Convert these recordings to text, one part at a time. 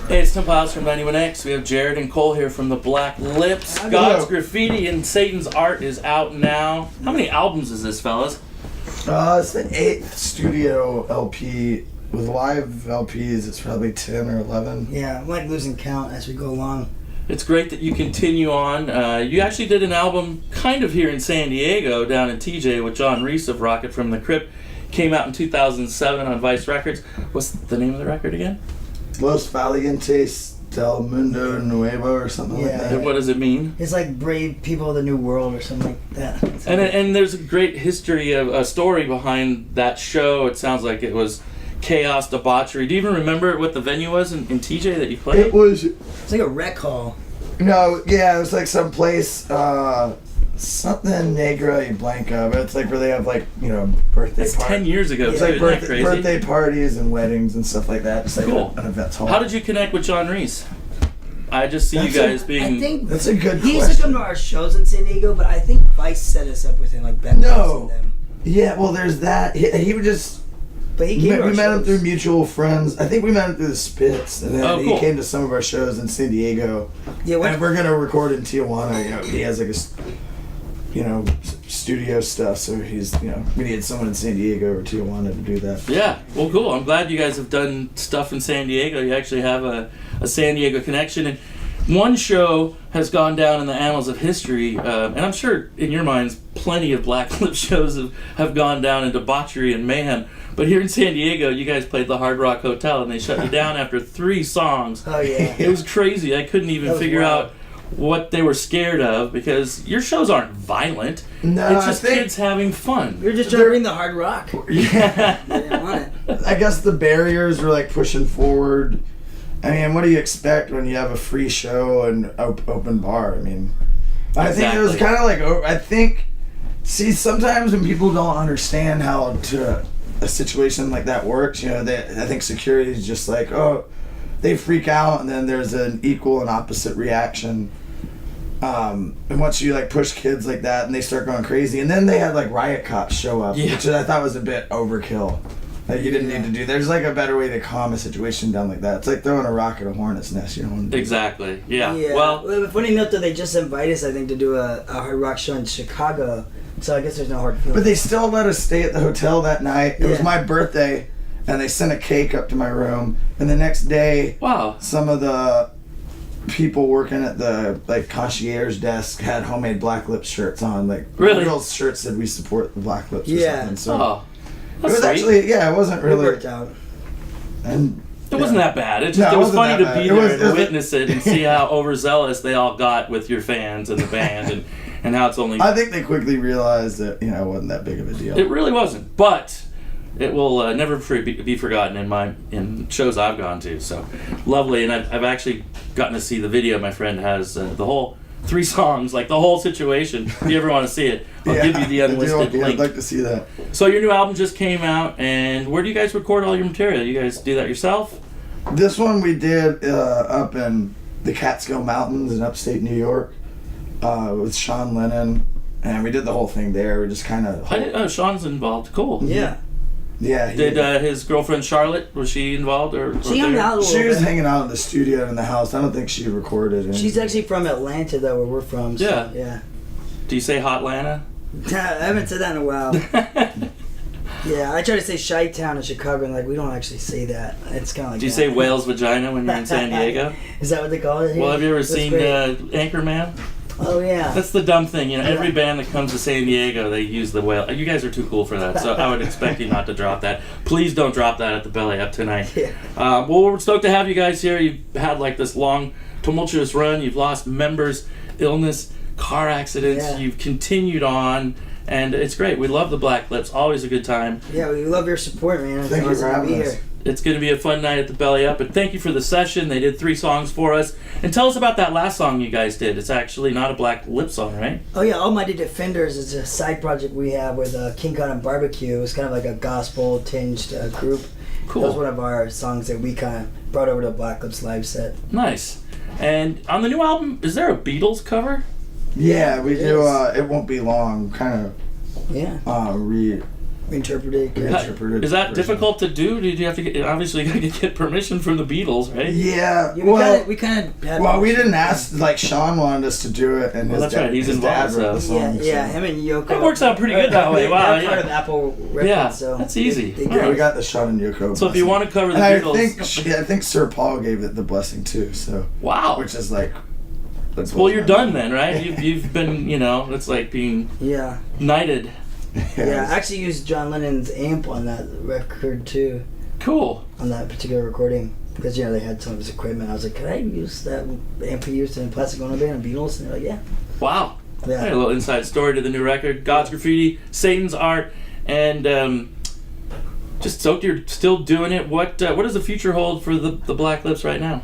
Hey, it's Tim Pyles from 91X. We have Jared and Cole here from the Black Lips. God's Graffiti and Satan's Art is out now. How many albums is this, fellas? It's the 8th studio LP. With live LPs, it's probably 10 or 11. Yeah, I'm like losing count as we go along. It's great that you continue on. You actually did an album kind of here in San Diego, down in TJ, with John Reese of Rocket from the Crypt. Came out in 2007 on Vice Records. What's the name of the record again? Los Valientes del Mundo Nuevo or something like that. And what does it mean? It's like Brave People of the New World or something like that. And there's a great history of a story behind that show. It sounds like it was chaos, debauchery. Do you even remember what the venue was in TJ that you played? It's like a rec hall. No, yeah, it was like some place, something Negra y Blanca, but it's like where they have like, you know, birthday parties. That's 10 years ago. It's too. like Isn't that crazy? birthday parties and weddings and stuff like that. It's like Cool. an events hall. How did you connect with John Reese? I just see you guys being... I think that's a good he question. used to come to our shows in San Diego, but I think Vice set us up with him, like Ben No. and them. Yeah, well, there's that. He would just... But he came to our we met him shows. through mutual friends. I think we met him through the Spits, and then Oh, cool. he came to some of our shows in San Diego. Yeah, And we're gonna record in Tijuana. You know, he has like studio stuff. So he's, we needed someone in San Diego or Tijuana to do that. Yeah, well, cool. I'm glad you guys have done stuff in San Diego. You actually have a San Diego connection. And one show has gone down in the annals of history, and I'm sure in your minds plenty of Black Lip shows have gone down in debauchery and mayhem. But here in San Diego, you guys played the Hard Rock Hotel, and they shut you down after 3 songs. Oh, yeah. It was crazy. I couldn't even figure out what they were scared of, because your shows aren't violent. No, it's just I think kids having fun. You're just trying to bring the hard rock. Yeah. They didn't want it. I guess the barriers were like pushing forward. I mean, what do you expect when you have a free show and open bar? I mean, I think it was kind of like, sometimes when people don't understand how a situation like that works, I think security is just like, they freak out, and then there's an equal and opposite reaction. And once you like push kids like that, and they start going crazy, and then they had like riot cops show up, which I thought was a bit overkill. Like, you didn't need to do. There's like a better way to calm a situation down like that. It's like throwing a rock at a hornet's nest. You don't want to do Exactly. Yeah. Yeah. Well, funny enough, though, they just invited us, I think, to do a hard rock show in Chicago. So I guess there's no hard feelings. But they still let us stay at the hotel that night. It was Yeah. my birthday, and they sent a cake up to my room. And the next day, wow. some of the people working at the concierge desk had homemade Black Lips shirts on. Like, Really? girls' shirts said we support the Black Lips or Yeah. something. So Oh, it that's was sweet. actually, it wasn't It really. worked out. And It wasn't that bad. It No, it was wasn't funny that to bad. be It there was- and it was- witness it and see how overzealous they all got with your fans and the band, and how it's only... I think they quickly realized that, it wasn't that big of a deal. It really wasn't, but it will never be forgotten in shows I've gone to. So lovely, and I've actually gotten to see the video. My friend has the whole 3 songs, like the whole situation. If you ever want to see it, I'll give you the unlisted link. I'd like to see that. So your new album just came out, and where do you guys record all your material? You guys do that yourself? This one we did up in the Catskill Mountains in upstate New York with Sean Lennon, and we did the whole thing there. We just kind of... Sean's involved. Cool. Yeah. Yeah. Did his girlfriend Charlotte, was she involved? Or She hung out a little She was bit. hanging out in the studio in the house. I don't think she recorded anything. She's actually from Atlanta, though, where we're from. So, Yeah. Yeah. Do you say Hotlanta? I haven't said that in a while. Yeah, I try to say Chi-Town in Chicago, and we don't actually say that. It's kind of like Do you say whale's vagina when you're in San Diego? Is that what they call it here? Well, have you ever That's seen great. Anchorman? Oh, yeah. That's the dumb thing. Every band that comes to San Diego, they use the whale. You guys are too cool for that, so I would expect you not to drop that. Please don't drop that at the Belly Up tonight. Yeah. Well, we're stoked to have you guys here. You've had this long, tumultuous run. You've lost members, illness, car accidents. Yeah. You've continued on. And it's great. We love the Black Lips. Always a good time. Yeah, we love your support, man. It's Thank you awesome for to having be us. here. It's going to be a fun night at the Belly Up. And thank you for the session. They did 3 songs for us. And tell us about that last song you guys did. It's actually not a Black Lip song, right? Oh, yeah, Almighty Defenders is a side project we have with King Kong and Barbecue. It's kind of like a gospel-tinged group. Cool. That was one of our songs that we kind of brought over to Black Lips live set. Nice. And on the new album, is there a Beatles cover? Yeah, we It do. is. It won't be long. Kind of Yeah. Reinterpreted. Reinterpreted Is that version. difficult to do? Did you have to get, obviously you got to get permission from the Beatles, right? Yeah. Yeah, we kind of had. Well, we didn't ask. Like Sean wanted us to do it, and Well, his that's right, he's his dad involved, wrote the so- song. Yeah, him and Yoko. That works out pretty good that way. Wow, They're part yeah. of Apple Records, Yeah, so that's easy. They All Yeah, right. we got the Sean and Yoko. So if you want to cover the and Beatles, I think Sir Paul gave it the blessing too. So wow. which is like, that Well, blows you're my done mind. then, right? You've been, it's like being Yeah. knighted. Yeah, I actually used John Lennon's amp on that record too, Cool. on that particular recording. Because, they had some of his equipment. I was like, could I use that amp he used in Plastic Ono Band and Beatles? And they're like, yeah. Wow. Yeah. Hey, a little inside story to the new record, God's Graffiti, Satan's Art, and just stoked you're still doing it. What does the future hold for the Black Lips right now?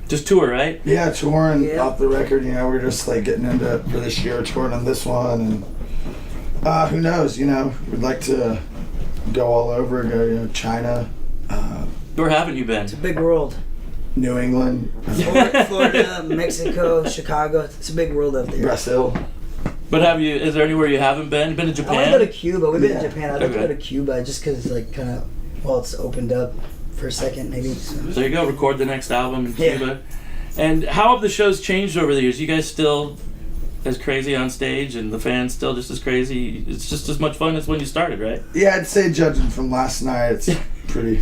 Just tour, right? Yeah, touring Yeah. off the record. We're just like getting into it for this year, touring on this one, and who knows? We'd like to go all over, go China, Where haven't you been? It's a big world. New England, Florida, Mexico, Chicago. It's a big world up there. Brazil. But is there anywhere you haven't been? Been to I want to go to Japan? Cuba. We've been Yeah. to Japan. I'd like to Okay. go to Cuba just because, it's opened up for a second, maybe. So. There you go. Record the next album in Yeah. Cuba. And how have the shows changed over the years? You guys still as crazy on stage, and the fans still just as crazy? It's just as much fun as when you started, right? Yeah, I'd say judging from last night, it's pretty.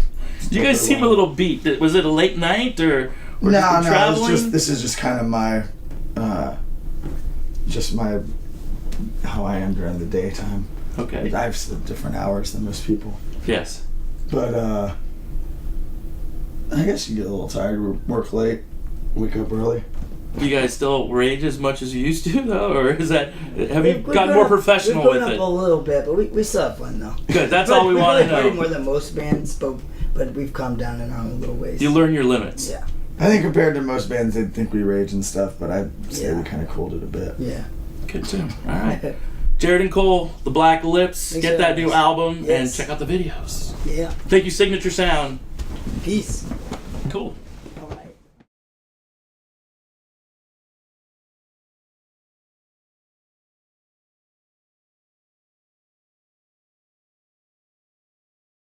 You guys seem a little beat. Was it a late night or No, just been traveling? this is just kind of my, how I am during the daytime. Okay. I have some different hours than most people, Yes. but I guess you get a little tired, work late, wake up early. You guys still rage as much as you used to, though, or have you We've gotten grown more up- professional we've with grown it? up a little bit, but we still have fun though. Good. That's all we want to Party know. more than most bands, but we've calmed down in our own little ways. You learn your limits. Yeah. I think compared to most bands, they'd think we rage and stuff, but I'd say Yeah. we kind of cooled it a bit. Yeah. Good too. All right. Jared and Cole, The Black Lips. Thanks Get for that having new us. album and Yes. check out the videos. Yeah. Thank you, Signature Sound. Peace. Cool.